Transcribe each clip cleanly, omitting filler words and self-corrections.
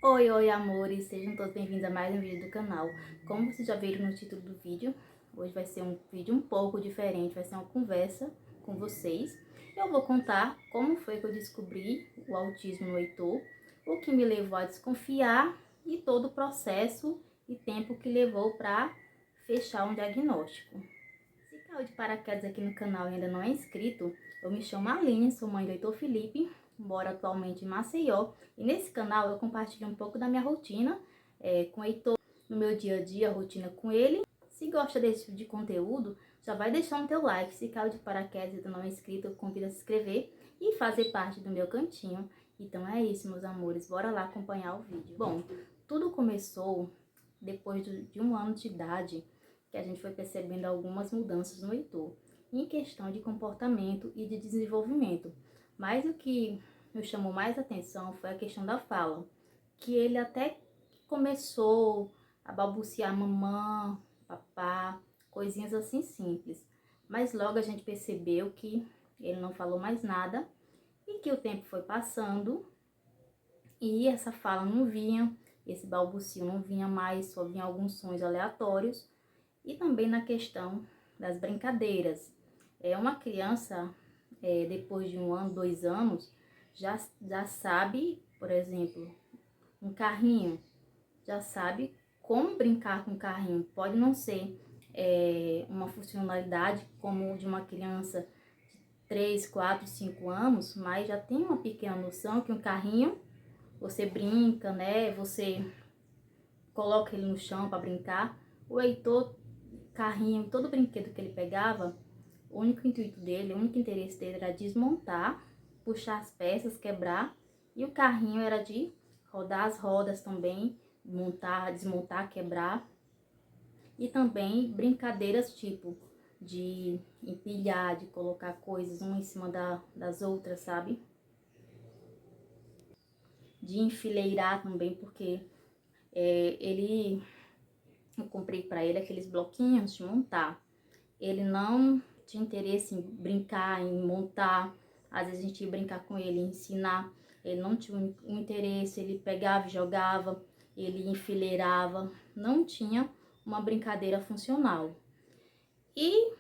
Oi, amores, sejam todos bem-vindos a mais um vídeo do canal. Como vocês já viram no título do vídeo, hoje vai ser um vídeo um pouco diferente, vai ser uma conversa com vocês. Eu vou contar como foi que eu descobri o autismo no Heitor, o que me levou a desconfiar e todo o processo e tempo que levou para fechar um diagnóstico. Se caiu de paraquedas aqui no canal e ainda não é inscrito, eu me chamo Aline, sou mãe do Heitor Felipe, moro atualmente em Maceió. E nesse canal eu compartilho um pouco da minha rotina com o Heitor, no meu dia a dia, a rotina com ele. Se gosta desse tipo de conteúdo, já vai deixando teu like. Se caiu de paraquedas e ainda não é inscrito, eu convido a se inscrever e fazer parte do meu cantinho. Então é isso, meus amores, bora lá acompanhar o vídeo. Bom, tudo começou depois de um ano de idade, que a gente foi percebendo algumas mudanças no Heitor, em questão de comportamento e de desenvolvimento. Mas o que me chamou mais atenção foi a questão da fala, que ele até começou a balbuciar mamã, papá, coisinhas assim simples. Mas logo a gente percebeu que ele não falou mais nada e que o tempo foi passando e essa fala não vinha, esse balbucio não vinha mais, só vinha alguns sons aleatórios. E também na questão das brincadeiras. Uma criança, depois de 1 ano, 2 anos, já sabe, por exemplo, um carrinho, já sabe como brincar com o carrinho. Pode não ser uma funcionalidade como de uma criança de 3, 4, 5 anos, mas já tem uma pequena noção que um carrinho, você brinca, né? Você coloca ele no chão para brincar. O Heitor, carrinho, todo brinquedo que ele pegava, o único intuito dele, o único interesse dele era desmontar, puxar as peças, quebrar, e o carrinho era de rodar as rodas também, montar, desmontar, quebrar, e também brincadeiras tipo de empilhar, de colocar coisas uma em cima das outras, sabe? De enfileirar também, porque eu comprei para ele aqueles bloquinhos de montar. Ele não tinha interesse em brincar, em montar. Às vezes a gente ia brincar com ele, ensinar. Ele não tinha um interesse, ele pegava e jogava, ele enfileirava. Não tinha uma brincadeira funcional. E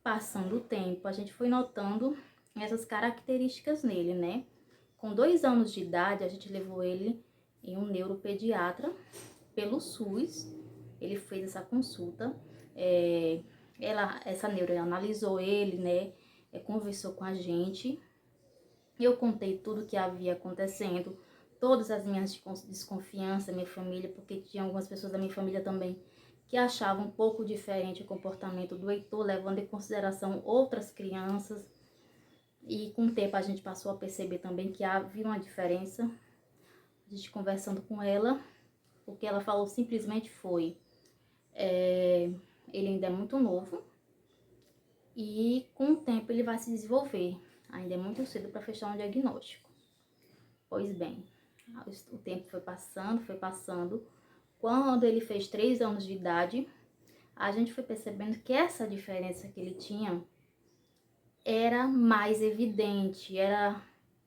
passando o tempo, a gente foi notando essas características nele, né? Com 2 anos de idade, a gente levou ele em um neuropediatra pelo SUS. Ele fez essa consulta. Essa neuro analisou ele, né? Conversou com a gente. Eu contei tudo que havia acontecendo, todas as minhas desconfianças, minha família, porque tinha algumas pessoas da minha família também que achavam um pouco diferente o comportamento do Heitor, levando em consideração outras crianças. E com o tempo a gente passou a perceber também que havia uma diferença. A gente conversando com ela, o que ela falou simplesmente foi: ele ainda é muito novo e com o tempo ele vai se desenvolver. Ainda é muito cedo para fechar um diagnóstico. Pois bem, o tempo foi passando, foi passando. Quando ele fez 3 anos de idade, a gente foi percebendo que essa diferença que ele tinha era mais evidente, era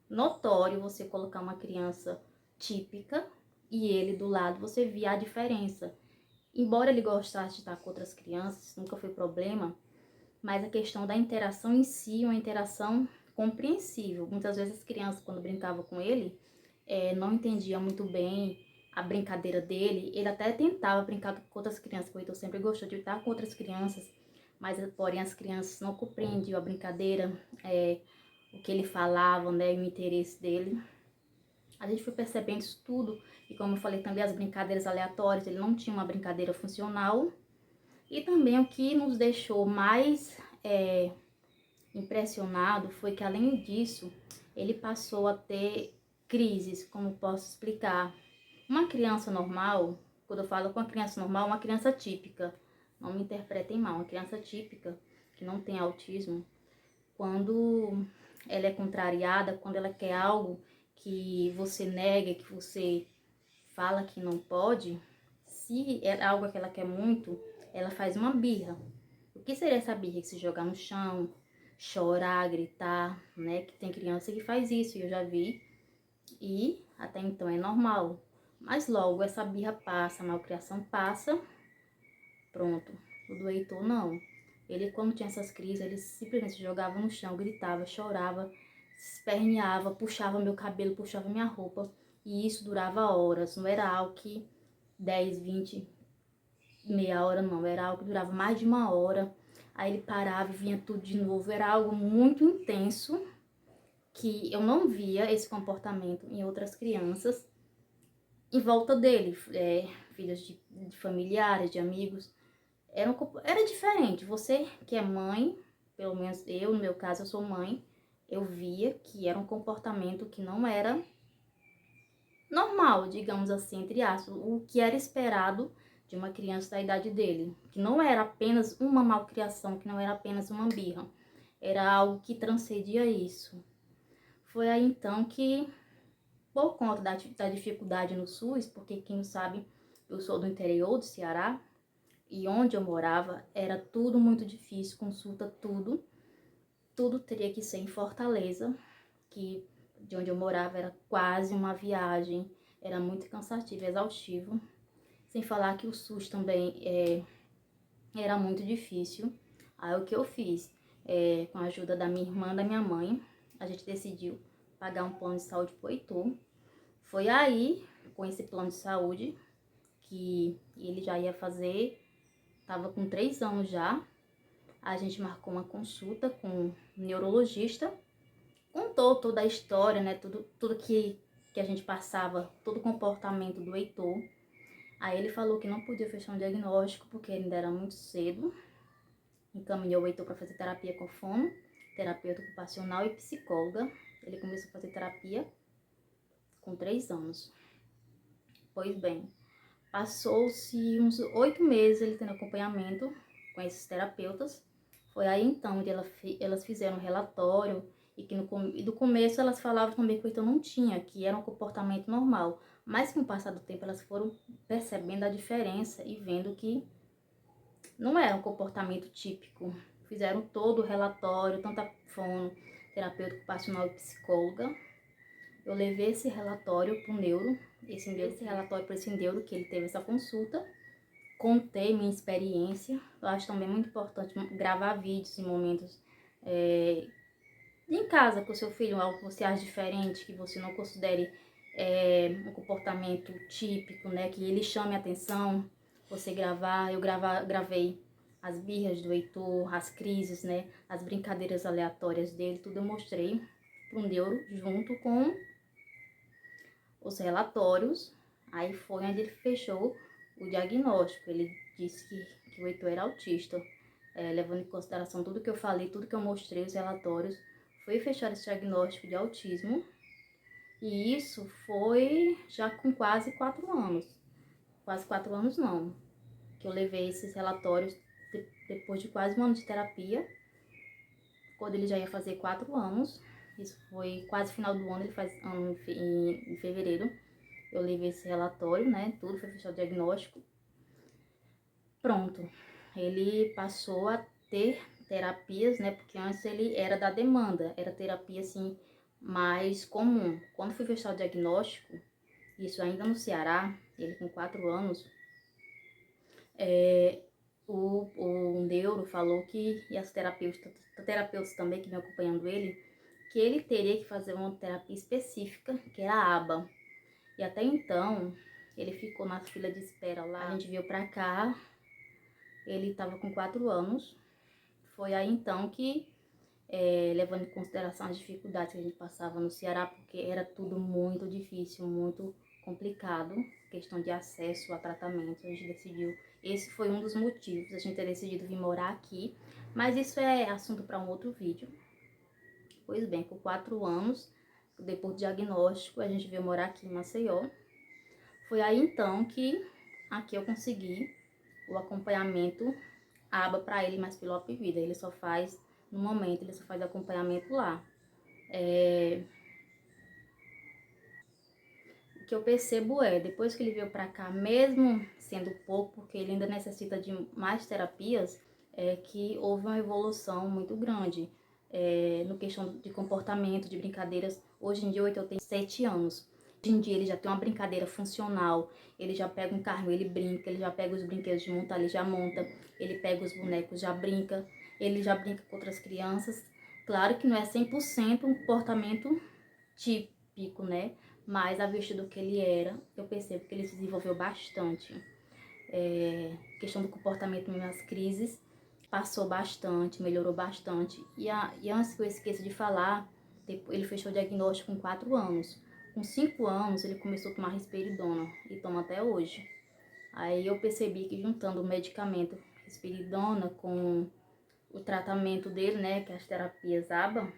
notório você colocar uma criança típica e ele do lado, você via a diferença. Embora ele gostasse de estar com outras crianças, nunca foi problema, mas a questão da interação em si, uma interação compreensível. Muitas vezes as crianças, quando brincavam com ele, não entendiam muito bem a brincadeira dele. Ele até tentava brincar com outras crianças, porque o Heitor sempre gostou de estar com outras crianças, mas porém as crianças não compreendiam a brincadeira, o que ele falava, né, o interesse dele. A gente foi percebendo isso tudo, e como eu falei também, as brincadeiras aleatórias, ele não tinha uma brincadeira funcional. E também o que nos deixou mais impressionado foi que, além disso, ele passou a ter crises, como posso explicar. Uma criança normal, quando eu falo com uma criança normal, uma criança típica, não me interpretem mal, uma criança típica que não tem autismo, quando ela é contrariada, quando ela quer algo que você nega, que você fala que não pode, se é algo que ela quer muito, ela faz uma birra. O que seria essa birra? Que se jogar no chão, chorar, gritar, né? Que tem criança que faz isso, eu já vi. E até então é normal. Mas logo essa birra passa, a malcriação passa, pronto. O do Heitor não. Ele, quando tinha essas crises, ele simplesmente se jogava no chão, gritava, chorava, se esperneava, puxava meu cabelo, puxava minha roupa. E isso durava horas, não era algo que 10, 20, meia hora não, era algo que durava mais de uma hora. Aí ele parava e vinha tudo de novo, era algo muito intenso, que eu não via esse comportamento em outras crianças em volta dele, filhos de familiares, de amigos. Era diferente. Você que é mãe, pelo menos eu, no meu caso, eu sou mãe, eu via que era um comportamento que não era normal, digamos assim, entre aspas, o que era esperado de uma criança da idade dele, que não era apenas uma malcriação, que não era apenas uma birra, era algo que transcendia isso. Foi aí então que, por conta da dificuldade no SUS, porque quem não sabe, eu sou do interior do Ceará, e onde eu morava era tudo muito difícil, consulta tudo teria que ser em Fortaleza, que de onde eu morava era quase uma viagem, era muito cansativo, exaustivo, sem falar que o SUS também era muito difícil. Aí o que eu fiz, com a ajuda da minha irmã e da minha mãe, a gente decidiu pagar um plano de saúde pro Heitor. Foi aí, com esse plano de saúde, que ele já ia fazer, estava com 3 anos já, a gente marcou uma consulta com um neurologista, contou toda a história, né, tudo que a gente passava, todo o comportamento do Heitor. Aí ele falou que não podia fechar um diagnóstico porque ainda era muito cedo. Encaminhou o Heitor para fazer terapia com fono, terapeuta ocupacional e psicóloga. Ele começou a fazer terapia com 3 anos. Pois bem, passou-se uns 8 meses ele tendo acompanhamento com esses terapeutas. Foi aí então onde elas fizeram um relatório e que do começo elas falavam também que o Heitor não tinha, que era um comportamento normal. Mas com o passar do tempo elas foram percebendo a diferença e vendo que não era um comportamento típico. Fizeram todo o relatório, tanto a fono, terapeuta ocupacional e psicóloga. Eu levei esse relatório para o neuro, esse relatório para esse neuro que ele teve essa consulta. Contei minha experiência. Eu acho também muito importante gravar vídeos em momentos em casa com o seu filho, algo que você acha diferente, que você não considere um comportamento típico, né? Que ele chame a atenção. Você gravar, gravei as birras do Heitor, as crises, né? As brincadeiras aleatórias dele, tudo eu mostrei para o neuro junto com os relatórios. Aí foi onde ele fechou o diagnóstico. Ele disse que o Heitor era autista. Levando em consideração tudo que eu falei, tudo que eu mostrei, os relatórios, foi fechar esse diagnóstico de autismo. E isso foi já com quase 4 anos. Quase 4 anos não. Que eu levei esses relatórios depois de quase um ano de terapia. Quando ele já ia fazer 4 anos. Isso foi quase final do ano, ele faz ano em fevereiro. Eu levei esse relatório, né? Tudo foi fechado o diagnóstico. Pronto. Ele passou a ter terapias, né? Porque antes ele era da demanda, era terapia assim mais comum. Quando foi fechado o diagnóstico, isso ainda no Ceará, ele com 4 anos, o neuro falou que, e as terapeutas também que vem acompanhando ele, que ele teria que fazer uma terapia específica, que era a ABA. E até então, ele ficou na fila de espera lá. A gente veio pra cá, ele estava com 4 anos. Foi aí então que, levando em consideração as dificuldades que a gente passava no Ceará, porque era tudo muito difícil, muito complicado, questão de acesso a tratamento, a gente decidiu, esse foi um dos motivos, a gente ter decidido vir morar aqui, mas isso é assunto para um outro vídeo. Pois bem, com 4 anos, depois do diagnóstico, a gente veio morar aqui em Maceió. Foi aí então que aqui eu consegui o acompanhamento aba para ele, mais pelo Apvida. Ele só faz, no momento, ele só faz acompanhamento lá. O que eu percebo depois que ele veio para cá, mesmo sendo pouco, porque ele ainda necessita de mais terapias, que houve uma evolução muito grande no questão de comportamento, de brincadeiras. Hoje em dia, eu tenho 7 anos. Hoje em dia ele já tem uma brincadeira funcional, ele já pega um carro, ele brinca, ele já pega os brinquedos de montar, ele já monta, ele pega os bonecos, já brinca, ele já brinca com outras crianças. Claro que não é 100% um comportamento típico, né? Mas a vista do que ele era, eu percebo que ele se desenvolveu bastante. Questão do comportamento mesmo, as crises, passou bastante, melhorou bastante. E antes que eu esqueça de falar, ele fechou o diagnóstico com 4 anos. Com 5 anos, ele começou a tomar risperidona e toma até hoje. Aí eu percebi que juntando o medicamento risperidona com o tratamento dele, né, que é as terapias ABA,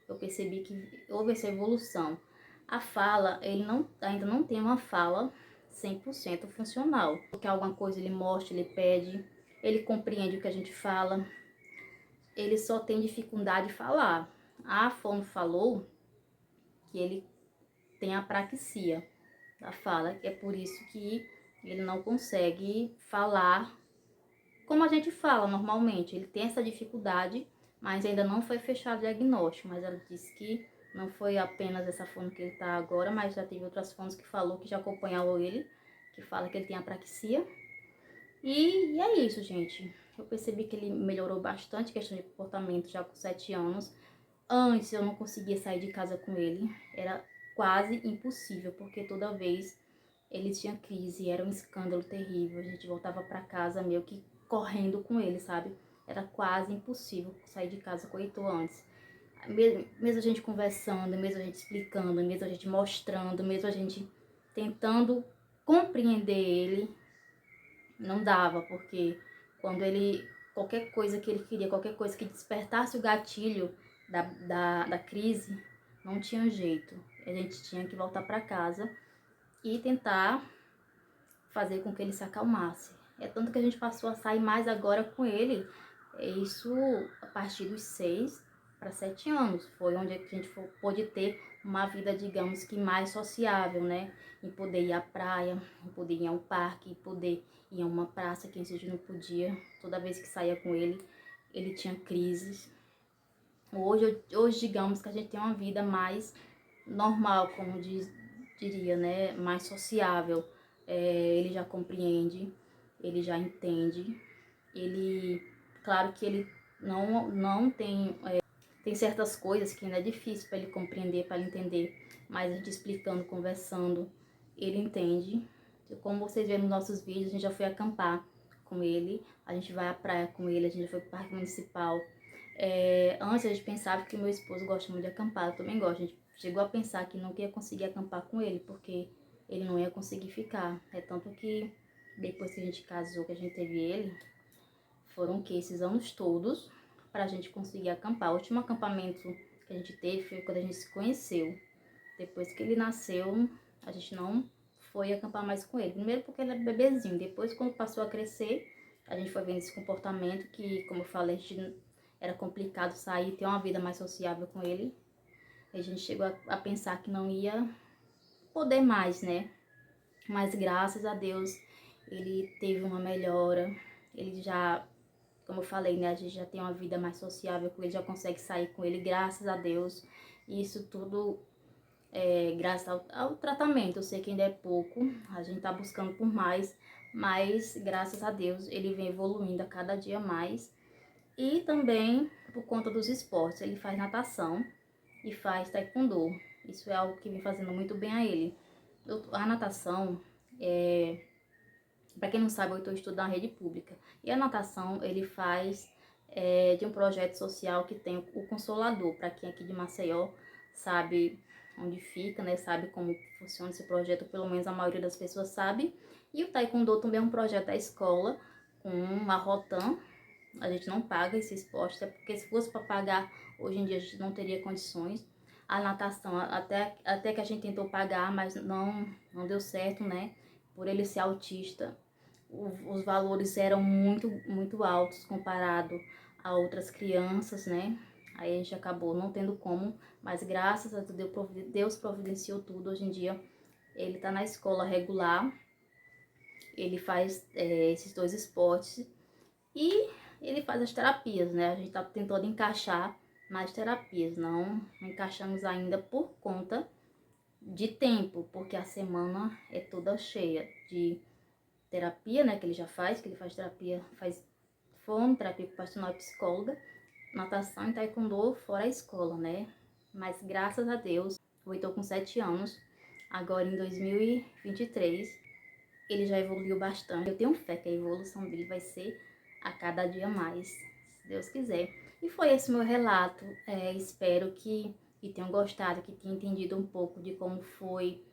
eu percebi que houve essa evolução. A fala, ele ainda não tem uma fala 100% funcional. Porque alguma coisa ele mostra, ele pede, ele compreende o que a gente fala, ele só tem dificuldade de falar. A fono falou que ele tem apraxia da fala, que é por isso que ele não consegue falar como a gente fala normalmente. Ele tem essa dificuldade, mas ainda não foi fechado o diagnóstico. Mas ela disse que não foi apenas essa fono que ele está agora, mas já teve outras fonos que falou que já acompanhou ele, que fala que ele tem apraxia. E é isso, gente. Eu percebi que ele melhorou bastante questão de comportamento já com 7 anos. Antes eu não conseguia sair de casa com ele, era quase impossível, porque toda vez ele tinha crise, era um escândalo terrível. A gente voltava para casa meio que correndo com ele, sabe? Era quase impossível sair de casa com o Heitor antes. Mesmo a gente conversando, mesmo a gente explicando, mesmo a gente mostrando, mesmo a gente tentando compreender ele, não dava, porque quando ele, qualquer coisa que ele queria, qualquer coisa que despertasse o gatilho da crise, não tinha jeito. A gente tinha que voltar para casa e tentar fazer com que ele se acalmasse. É tanto que a gente passou a sair mais agora com ele, isso a partir dos 6 para 7 anos. Foi onde a gente pôde ter uma vida, digamos que mais sociável, né? Em poder ir à praia, em poder ir ao parque, em poder ir a uma praça que a gente não podia. Toda vez que saía com ele, ele tinha crises. Hoje digamos que a gente tem uma vida mais normal, como diria, né? Mais sociável. Ele já compreende, ele já entende. Ele, claro que ele não tem, tem certas coisas que ainda é difícil para ele compreender, para ele entender, mas a gente explicando, conversando, ele entende. Como vocês viram nos nossos vídeos, a gente já foi acampar com ele, a gente vai à praia com ele, a gente já foi pro parque municipal. Antes a gente pensava que meu esposo gosta muito de acampar, eu também gosto. A gente chegou a pensar que não ia conseguir acampar com ele, porque ele não ia conseguir ficar. É tanto que depois que a gente casou, que a gente teve ele, foram que esses anos todos para a gente conseguir acampar. O último acampamento que a gente teve foi quando a gente se conheceu. Depois que ele nasceu, a gente não foi acampar mais com ele. Primeiro porque ele era bebezinho, depois quando passou a crescer, a gente foi vendo esse comportamento que, como eu falei, a gente era complicado sair, ter uma vida mais sociável com ele. A gente chegou a pensar que não ia poder mais, né? Mas graças a Deus ele teve uma melhora. Ele já, como eu falei, né? A gente já tem uma vida mais sociável com ele, já consegue sair com ele, graças a Deus. E isso tudo graças ao tratamento. Eu sei que ainda é pouco, a gente tá buscando por mais, mas graças a Deus ele vem evoluindo a cada dia mais. E também por conta dos esportes, ele faz natação e faz taekwondo. Isso é algo que vem fazendo muito bem a ele. A natação, para quem não sabe, eu estou estudando na rede pública. E a natação ele faz de um projeto social que tem o Consolador. Para quem é aqui de Maceió sabe onde fica, né? Sabe como funciona esse projeto, pelo menos a maioria das pessoas sabe. E o taekwondo também é um projeto da escola com a Rotan. A gente não paga esse esporte, até porque se fosse para pagar, hoje em dia a gente não teria condições. A natação, até que a gente tentou pagar, mas não deu certo, né? Por ele ser autista, os valores eram muito altos comparado a outras crianças, né? Aí a gente acabou não tendo como, mas graças a Deus providenciou tudo. Hoje em dia ele tá na escola regular, ele faz esses 2 esportes e ele faz as terapias, né? A gente tá tentando encaixar nas terapias, não encaixamos ainda por conta de tempo, porque a semana é toda cheia de terapia, né, que ele já faz, que ele faz terapia, faz fono, terapia ocupacional e psicóloga, natação e taekwondo, fora a escola, né? Mas graças a Deus, eu estou com 7 anos, agora em 2023, ele já evoluiu bastante. Eu tenho fé que a evolução dele vai ser a cada dia mais, se Deus quiser. E foi esse meu relato. Espero que tenham gostado, que tenham entendido um pouco de como foi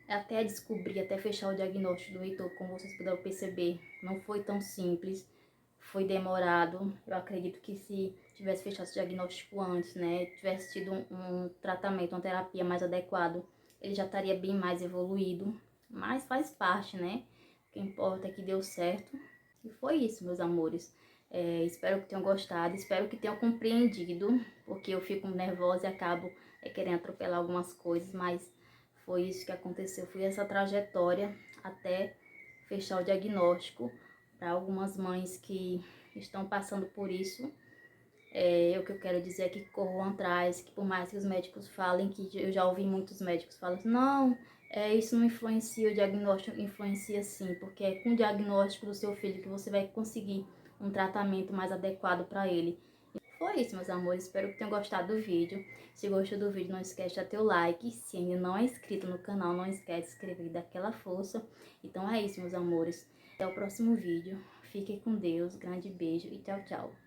até descobrir, até fechar o diagnóstico do Heitor. Como vocês puderam perceber, não foi tão simples, foi demorado. Eu acredito que se tivesse fechado o diagnóstico antes, né, tivesse tido um tratamento, uma terapia mais adequado, ele já estaria bem mais evoluído. Mas faz parte, né? O que importa é que deu certo. E foi isso, meus amores. Espero que tenham gostado, espero que tenham compreendido, porque eu fico nervosa e acabo querendo atropelar algumas coisas, mas foi isso que aconteceu, foi essa trajetória até fechar o diagnóstico. Para algumas mães que estão passando por isso, o que eu quero dizer é que corram atrás, que por mais que os médicos falem, que eu já ouvi muitos médicos falando assim, não, isso não influencia, o diagnóstico influencia sim, porque é com o diagnóstico do seu filho que você vai conseguir um tratamento mais adequado para ele. Foi isso, meus amores, espero que tenham gostado do vídeo. Se gostou do vídeo, não esquece de dar teu like. Se ainda não é inscrito no canal, não esquece de se inscrever e dar aquela força. Então é isso, meus amores. Até o próximo vídeo. Fiquem com Deus, grande beijo e tchau, tchau.